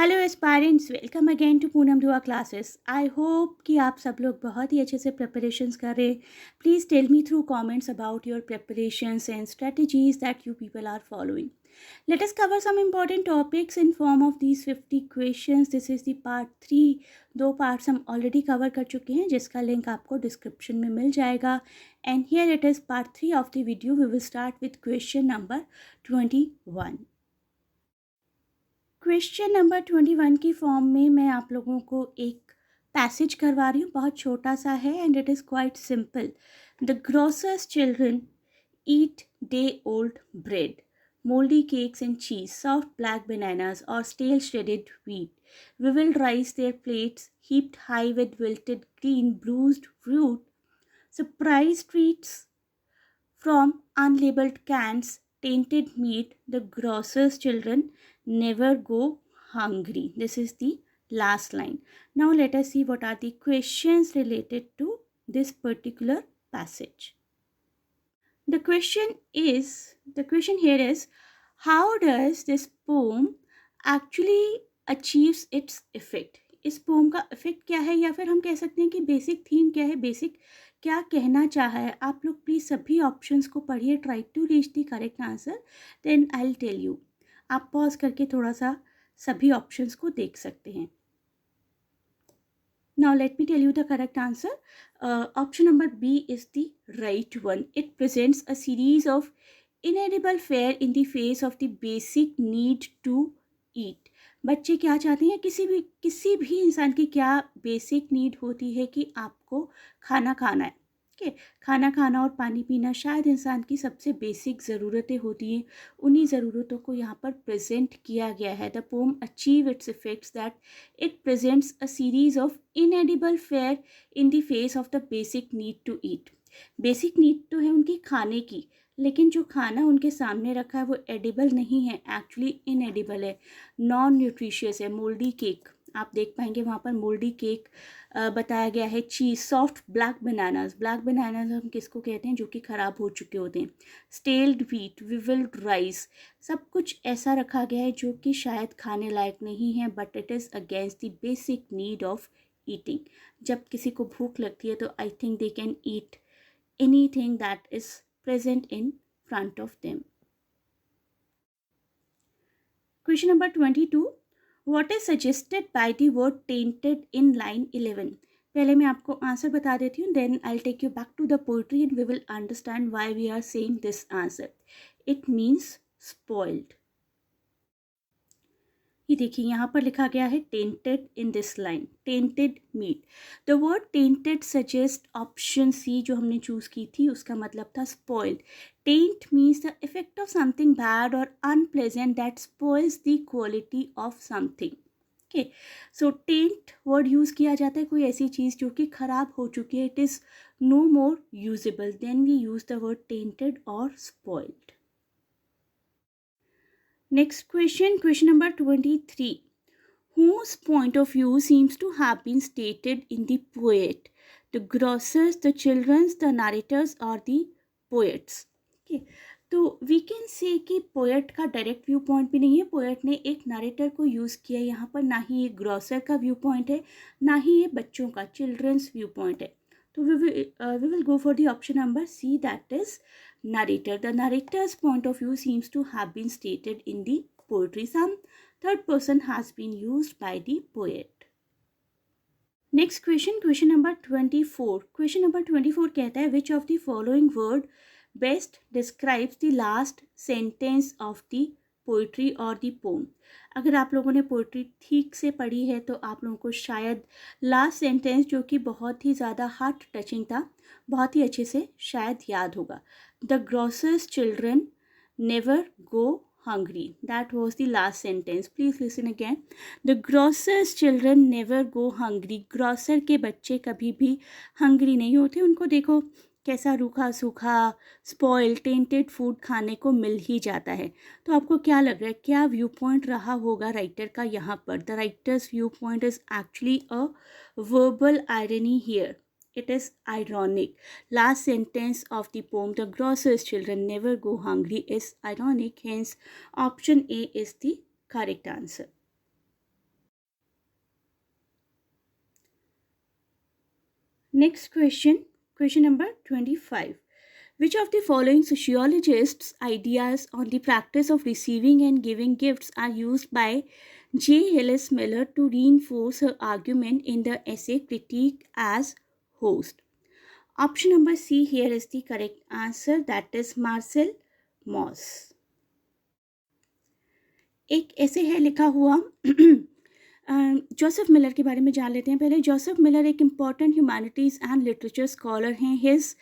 Hello aspirants, welcome again to Poonam Dua classes. I hope कि आप सब लोग बहुत ही अच्छे से प्रिपरेशंस कर रहे हैं। Please tell me through comments about your preparations and strategies that you people are following. Let us cover some important topics in form of these 50 questions. This is the part 3. दो parts हम already cover कर चुके हैं जिसका link आपको description में मिल जाएगा. And here it is part 3 of the video. We will start with question number 21. Question number 21 की फॉर्म में मैं आप लोगों को एक पैसेज करवा रही हूँ. बहुत छोटा सा है and it is quite simple. The grocers children eat day old bread, moldy cakes and cheese, soft black bananas, or stale shredded wheat. Vivid rice their plates, heaped high with wilted green, bruised fruit, surprise treats from unlabeled cans, tainted meat. The grocer's children never go hungry. This is the last line. Now let us see what are the questions related to this particular passage. The question here is, how does this poem actually achieves its effect? इस pome का effect क्या है, या फिर हम कह सकते हैं कि बेसिक थीम क्या है, बेसिक क्या कहना चाहा है. आप लोग प्लीज़ सभी ऑप्शंस को पढ़िए. Try to reach the correct answer, then I will tell you. आप पॉज करके थोड़ा सा सभी ऑप्शंस को देख सकते हैं. Now let me tell you the correct answer. Option number B is the right one. It presents a series of inedible fare in the face of the basic need to eat. बच्चे क्या चाहते हैं, किसी भी इंसान की क्या basic need होती है कि आपको खाना खाना है. खाना खाना और पानी पीना शायद इंसान की सबसे बेसिक ज़रूरतें होती हैं. उन्हीं ज़रूरतों को यहाँ पर प्रेजेंट किया गया है. The poem achieve its effects that it presents a series of inedible fare in the face of the basic need to eat. Basic need तो है उनकी खाने की, लेकिन जो खाना उनके सामने रखा है वो एडिबल नहीं है, एक्चुअली इनएडिबल है, नॉन न्यूट्रिशियस है. मोल्डी केक आप देख पाएंगे वहाँ पर, मोल्डी केक बताया गया है. चीज़, सॉफ्ट ब्लैक बनानास हम किसको कहते हैं, जो कि ख़राब हो चुके होते हैं. स्टेल्ड व्हीट, विविल्ड राइस, सब कुछ ऐसा रखा गया है जो कि शायद खाने लायक नहीं है, but it is against the basic need of eating. जब किसी को भूख लगती है तो I think they can eat anything that is present in front of them. Question number 22. What is suggested by the word tainted in line 11? पहले मैं आपको आंसर बता देती हूँ, then I'll take you back to the poetry and we will understand why we are saying this answer. It means spoiled. ये देखिए यहाँ पर लिखा गया है tainted in this line, tainted meat. The word tainted suggest option C जो हमने choose की थी, उसका मतलब था spoiled. Taint means the effect of something bad or unpleasant that spoils the quality of something. Okay, so taint word use किया जाता है कोई ऐसी चीज़ जो कि खराब हो चुकी है, it is no more usable, then we use the word tainted or spoiled. Next question number 23. Whose point of view seems to have been stated in the poet? The grocers, the children's, the narrators or the poets? Okay, तो we can से कि poet का direct view point भी नहीं है. Poet ने एक narrator को यूज़ किया यहाँ पर. ना ही ये ग्रॉसर का व्यू पॉइंट है, ना ही ये बच्चों का, चिल्ड्रंस व्यू पॉइंट है. तो we will go for the option number C, that is narrator. The narrator's point of view seems to have been stated in the poetry. Some third person has been used by the poet. Next question number 24. Question number 24 कहता है, which of the following word best describes the last sentence of the poetry और दी pome. अगर आप लोगों ने poetry ठीक से पढ़ी है तो आप लोगों को शायद लास्ट सेंटेंस, जो कि बहुत ही ज़्यादा हार्ट टचिंग था, बहुत ही अच्छे से शायद याद होगा. The grocers children never go hungry. That was the last sentence. Please listen again. The grocer's children never go hungry. Grocer के बच्चे कभी भी हंग्री नहीं होते. उनको देखो कैसा रूखा सूखा स्पॉइल टेंटेड फूड खाने को मिल ही जाता है. तो आपको क्या लग रहा है, क्या व्यू पॉइंट रहा होगा राइटर का यहाँ पर? The writers view point is actually a verbal irony here. It is ironic. Last sentence of the poem, the grocer's children never go hungry, is ironic. Hence, option A is the correct answer. Next question, question number 25. Which of the following sociologists' ideas on the practice of receiving and giving gifts are used by J. Hillis Miller to reinforce her argument in the essay Critique as Host? Option number C here is the correct answer, that is Marcel Mauss. एक ऐसे है लिखा हुआ Joseph Miller के बारे में जान लेते हैं पहले. जोसेफ मिलर एक important humanities and literature scholar हैं. His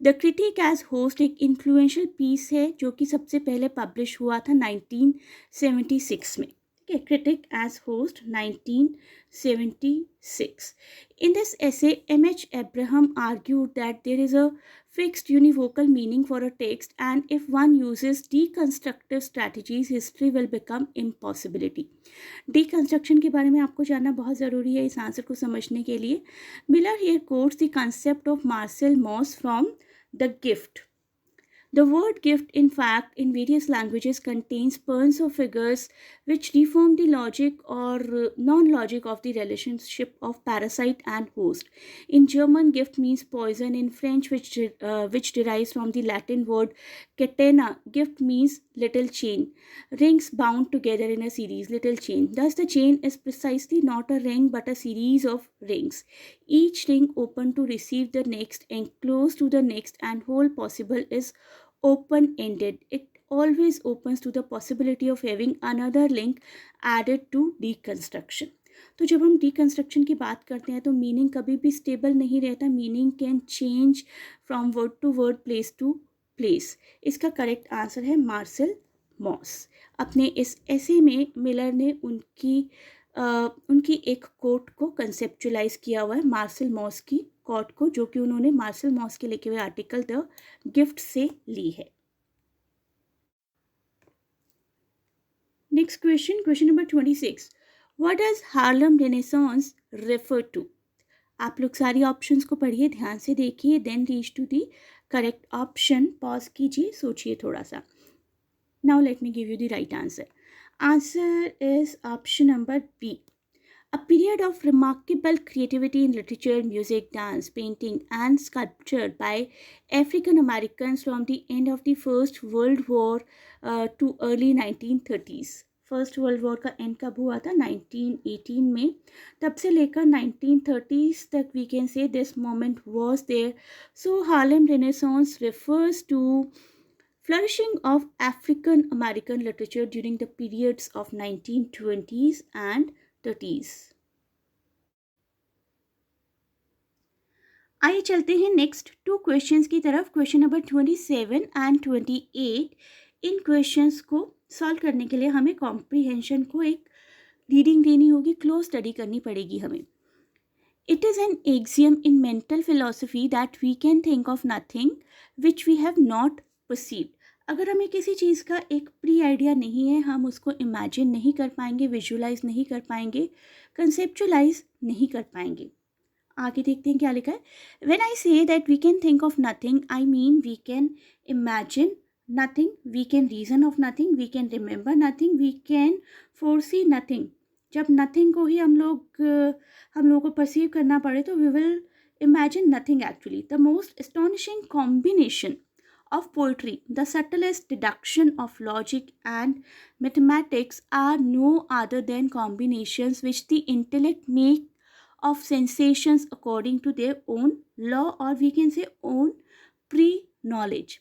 the critic as host एक इन्फ्लुएंशियल पीस है जो कि सबसे पहले पब्लिश हुआ था 1976 में. ठीक है, critic as host 1976. In this essay, M.H. Abraham argued that there is a fixed univocal meaning for a text, and if one uses deconstructive strategies, history will become impossibility. Deconstruction के बारे में आपको जानना बहुत ज़रूरी है इस आंसर को समझने के लिए. Miller here quotes the concept of Marcel Mauss from The Gift. The word gift, in fact, in various languages contains puns or figures which deform the logic or non-logic of the relationship of parasite and host. In German, gift means poison. In French, which derives from the Latin word catena, gift means little chain. Rings bound together in a series, little chain. Thus, the chain is precisely not a ring but a series of rings. Each ring open to receive the next and close to the next, and whole possible is open-ended. It always opens to the possibility of having another link added to deconstruction. तो जब हम deconstruction की बात करते हैं तो meaning कभी भी स्टेबल नहीं रहता. Meaning can change from word to word, place to place. इसका करेक्ट आंसर है मार्सेल मॉस. अपने इस ऐसे में मिलर ने उनकी एक कोट को कंसेप्चुलाइज किया हुआ है, मार्सेल मॉस की कोट को, जो कि उन्होंने मार्सेल मॉस के लिखे हुए आर्टिकल द गिफ्ट से ली है. Next question, question number 26. What does Harlem Renaissance refer to? आप लोग सारी ऑप्शंस को पढ़िए, ध्यान से देखिए, then reach to the correct option. Pause कीजिए, सोचिए थोड़ा सा. Now let me give you the right answer. Answer is option number B. A period of remarkable creativity in literature, music, dance, painting, and sculpture by African Americans from the end of the First World War to early 1930s. First world war का and कब हुआ था? 1918 में. तब से लेकर 1930s तक we can say this moment was there. So Harlem Renaissance refers to flourishing of African American literature during the periods of 1920s and 30s. आइए चलते हैं नेक्स्ट टू क्वेश्चंस की तरफ. Question number 27 and 28. In questions को solve करने के लिए हमें कॉम्प्रीहेंशन को एक रीडिंग देनी होगी, क्लोज स्टडी करनी पड़ेगी हमें. It is an axiom in mental philosophy that we can think of nothing which we have not perceived. अगर हमें किसी चीज़ का एक प्री आइडिया नहीं है, हम उसको इमेजिन नहीं कर पाएंगे, विजुलाइज नहीं कर पाएंगे, कंसेप्चुलाइज नहीं कर पाएंगे. आगे देखते हैं क्या लिखा है. When I say that we can think of nothing, I mean we can imagine nothing, we can reason of nothing, we can remember nothing, we can foresee nothing. जब नथिंग को ही हम लोगों को परसीव करना पड़े तो we will imagine nothing actually. The most astonishing combination of poetry, the subtlest deduction of logic and mathematics are no other than combinations which the intellect make of sensations according to their own law, or we can say own pre-knowledge.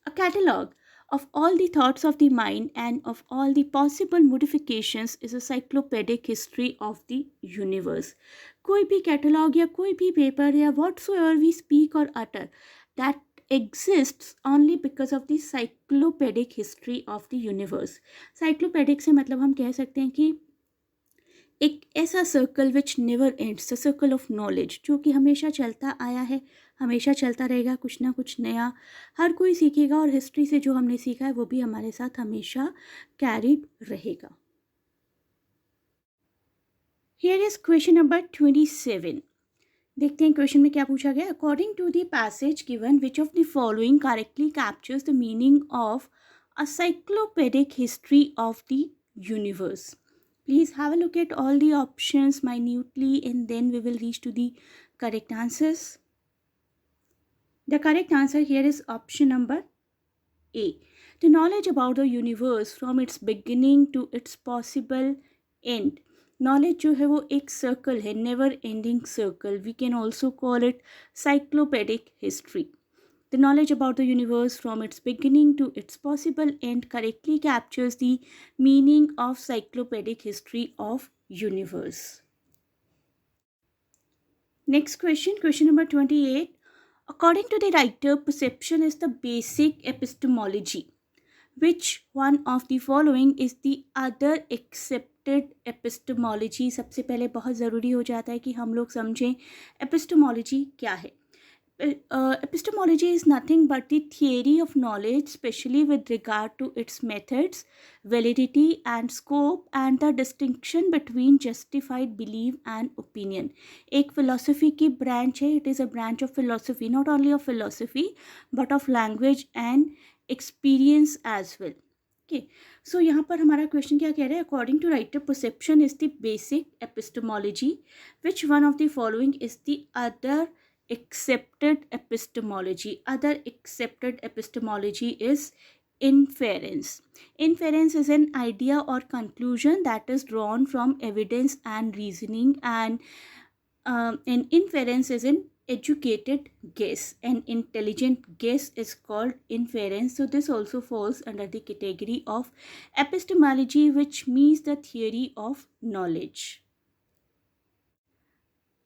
A catalogue of all the thoughts of the mind and of all the possible modifications is a cyclopedic history of the universe. कोई भी catalogue या कोई भी paper या whatsoever we speak or utter, that exists only because of the cyclopedic history of the universe. Cyclopedic से मतलब हम कह सकते हैं कि एक ऐसा circle which never ends, the circle of knowledge, जो कि हमेशा चलता आया है, हमेशा चलता रहेगा. कुछ ना कुछ नया हर कोई सीखेगा, और हिस्ट्री से जो हमने सीखा है वो भी हमारे साथ हमेशा कैरीड रहेगा. Here is question number 27. देखते हैं क्वेश्चन में क्या पूछा गया. According to the passage given, which of the following correctly captures the meaning of a cyclopedic history of the universe? Please have a look at all the options minutely and then we will reach to the correct answers. The correct answer here is option number A. The knowledge about the universe from its beginning to its possible end. Knowledge जो है वो एक circle है, never ending circle. We can also call it cyclopedic history. The knowledge about the universe from its beginning to its possible end correctly captures the meaning of cyclopedic history of universe. Next question, question number 28. According to the writer, perception is the basic epistemology. Which one of the following is the other accepted epistemology? सबसे पहले बहुत ज़रूरी हो जाता है कि हम लोग समझें epistemology क्या है. Epistemology is nothing but the theory of knowledge, especially with regard to its methods, validity and scope, and the distinction between justified belief and opinion. एक philosophy की branch है. It is a branch of philosophy, not only of philosophy but of language and experience as well. Okay, so यहाँ पर हमारा question क्या कह रहा है? According to writer, perception is the basic epistemology. Which one of the following is the other accepted epistemology? Other accepted epistemology is inference. Inference is an idea or conclusion that is drawn from evidence and reasoning, and an inference is an educated guess. An intelligent guess is called inference. So this also falls under the category of epistemology, which means the theory of knowledge.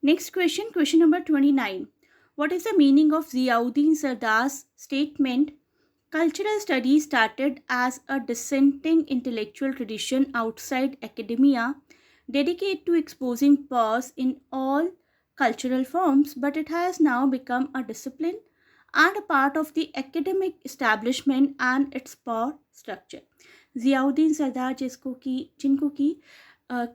Next question, question number 29. What is the meaning of Ziauddin Sardar's statement, cultural studies started as a dissenting intellectual tradition outside academia, dedicated to exposing pause in all cultural forms, but it has now become a discipline and a part of the academic establishment and its power structure. Ziauddin Sardar जिनको की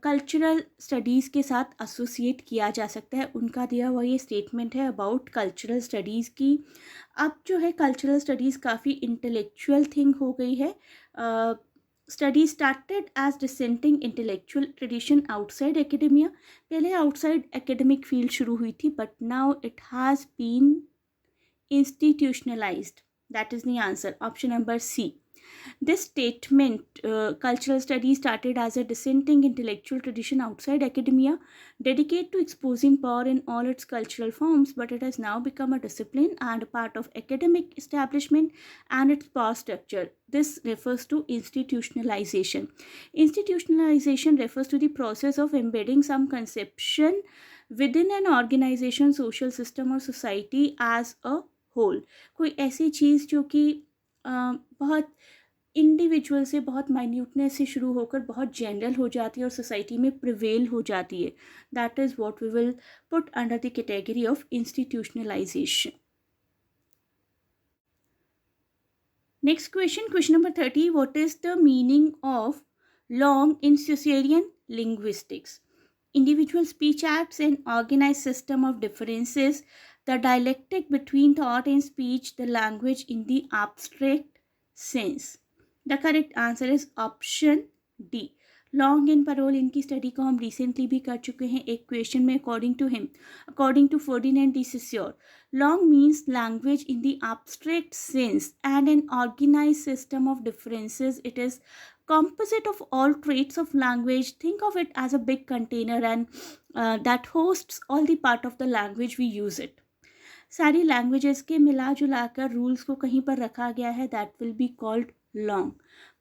cultural studies के साथ associate किया जा सकता है, उनका दिया हुआ ये स्टेटमेंट है अबाउट कल्चरल स्टडीज़ की. अब जो है कल्चरल स्टडीज़ काफ़ी इंटेलेक्चुअल थिंग हो गई है. Study started as dissenting intellectual tradition outside academia. पहले आउटसाइड एकेडमिक फील्ड शुरू हुई थी, but now it has been institutionalized. That is the answer, option number C. This statement, cultural studies started as a dissenting intellectual tradition outside academia, dedicated to exposing power in all its cultural forms, but it has now become a discipline and a part of academic establishment and its power structure. This refers to institutionalization. Institutionalization refers to the process of embedding some conception within an organization, social system or society as a whole. कोई ऐसी चीज़ जो कि बहुत individual से, बहुत minuteness से शुरू होकर बहुत जनरल हो जाती है और सोसाइटी में प्रिवेल हो जाती है. That is what we will put under the category of institutionalization. Next question, question number 30. What is the meaning of langue in Saussurian linguistics? Individual speech acts an organized system of differences, the dialectic between thought and speech, the language in the abstract sense. The correct answer is option D. Langue and parole, इनकी स्टडी को हम recently भी कर चुके हैं एक question में. According to Ferdinand de Saussure, langue means language in the abstract sense and an organized system of differences. It is composite of all traits of language. Think of it as a big container and that hosts all the part of the language we use it. सारी languages के मिला जुला कर rules को कहीं पर रखा गया है. That will be called long.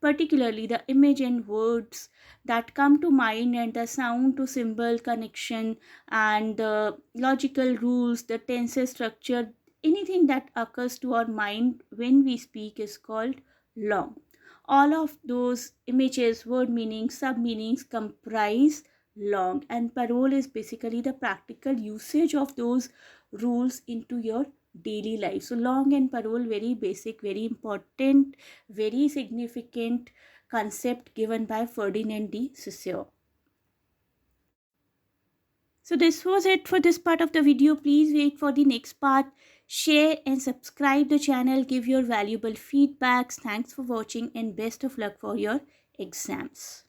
Particularly the image and words that come to mind and the sound to symbol connection and the logical rules, the tenses structure, anything that occurs to our mind when we speak is called long. All of those images, word meanings, sub meanings comprise long, and parole is basically the practical usage of those rules into your daily life. So long and parole, very basic, very important, very significant concept given by Ferdinand de Saussure. So this was it for this part of the video. Please wait for the next part. Share and subscribe the channel. Give your valuable feedbacks. Thanks for watching and best of luck for your exams.